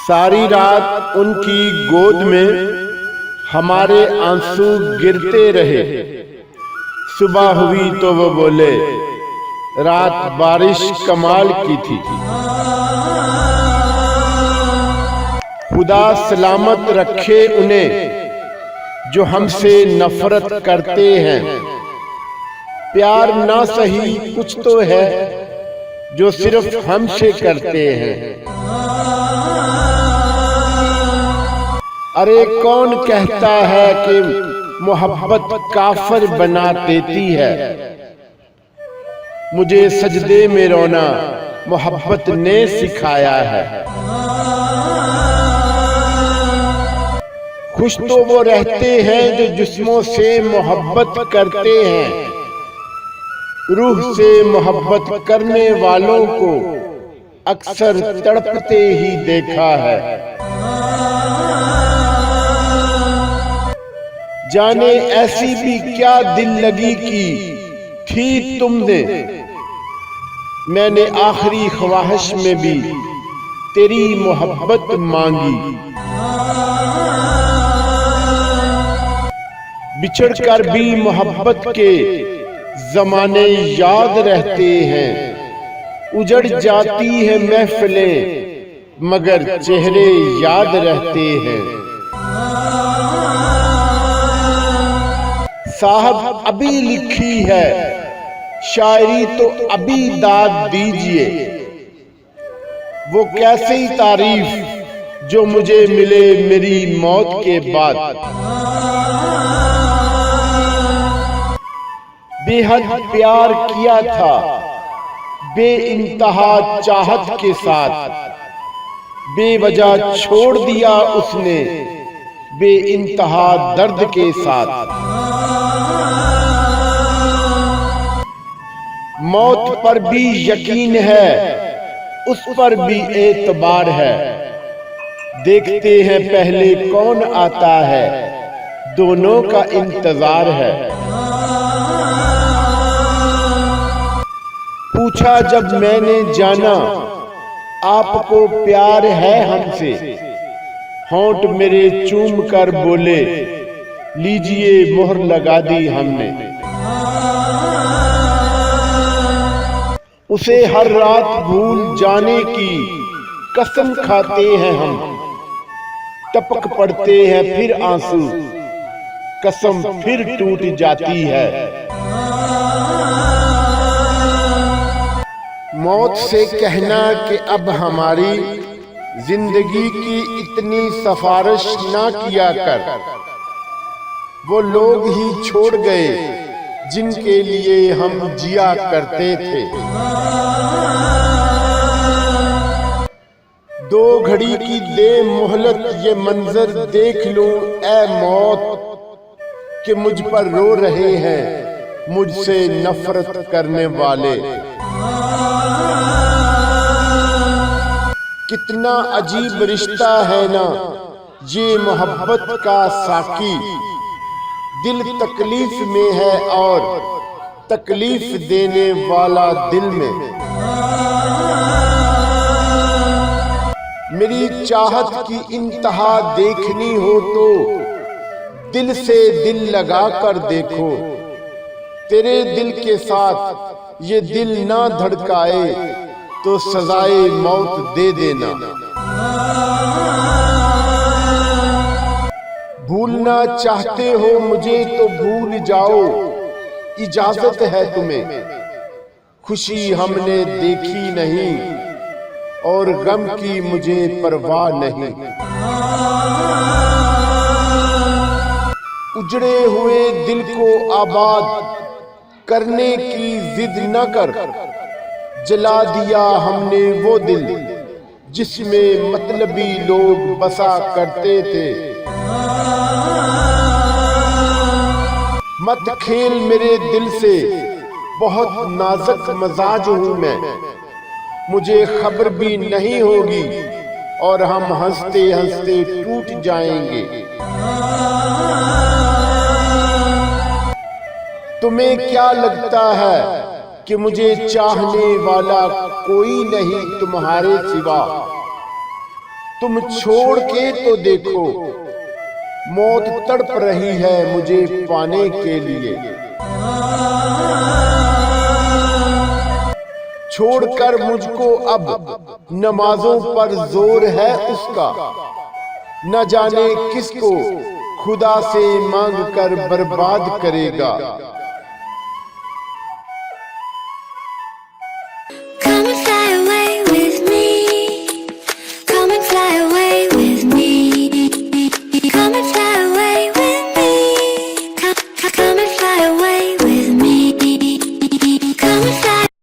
सारी रात उनकी गोद में हमारे आंसू गिरते रहे। सुबह हुई तो वो बोले, रात बारिश कमाल की थी। खुदा सलामत रखे उन्हें जो हमसे नफरत करते हैं। प्यार ना सही कुछ तो है जो सिर्फ हमसे करते हैं। अरे कौन कहता है कि मोहब्बत काफिर बना देती है। मुझे सजदे में रोना मोहब्बत ने सिखाया है। खुश तो वो रहते हैं जो जिस्मों से मोहब्बत करते हैं। रूह से मोहब्बत करने वालों को अक्सर तड़पते ही देखा है। जाने ऐसी भी क्या दिल लगी की थी तुमने। मैंने आखिरी ख्वाहिश में भी तेरी मोहब्बत मांगी। बिछड़कर भी मोहब्बत के जमाने याद रहते हैं। उजड़ जाती है महफिलें मगर चेहरे याद रहते हैं। साहब अभी लिखी है शायरी तो अभी दाद दीजिए। वो कैसी तारीफ जो मुझे मिले मेरी मौत के बाद। बेहद प्यार किया था बेइंतहा चाहत के साथ। बेवजह छोड़ दिया उसने बेइंतहा दर्द के साथ। मौत पर भी यकीन है उस पर भी एतबार है। देखते हैं पहले कौन आता है दोनों का इंतजार है। पूछा जब मैंने जाना आपको प्यार है हमसे। होंठ मेरे चूम कर बोले लीजिए मोहर लगा दी हमने। उसे हर रात भूल जाने की कसम खाते हैं हम। टपक पड़ते हैं फिर आंसू कसम फिर टूट जाती है। मौत से कहना कि अब हमारी जिंदगी की इतनी सिफारिश ना किया कर। वो लोग ही छोड़ गए जिनके लिए हम जिया करते थे। दो घड़ी की दे मोहलत ये मंजर देख लूं ऐ मौत कि मुझ पर रो रहे हैं मुझसे नफरत करने वाले। कितना अजीब रिश्ता है ना ये मोहब्बत का साकी। दिल तकलीफ में है और तकलीफ देने वाला दिल में। मेरी चाहत की इंतहा देखनी हो तो दिल से दिल लगा कर देखो। तेरे दिल के साथ ये दिल ना धड़काए तो सजाए मौत दे देना। भूलना चाहते हो मुझे तो भूल जाओ इजाजत है तुम्हें। खुशी हमने देखी नहीं और गम की मुझे परवाह नहीं। उजड़े हुए दिल को आबाद करने की जिद न कर। जला दिया हमने वो दिल जिसमें मतलबी लोग बसा करते थे। मत खेल मेरे दिल से बहुत नाजुक मजाज हूं मैं। मुझे खबर भी नहीं होगी और हम हंसते हंसते टूट जाएंगे। तुम्हें क्या लगता है कि मुझे चाहने वाला कोई नहीं तुम्हारे सिवा। तुम छोड़ के तो देखो, मौत तड़प रही है मुझे पाने के लिए। छोड़कर मुझको अब नमाजों पर जोर है उसका, न जाने किसको खुदा से मांग कर बर्बाद करेगा।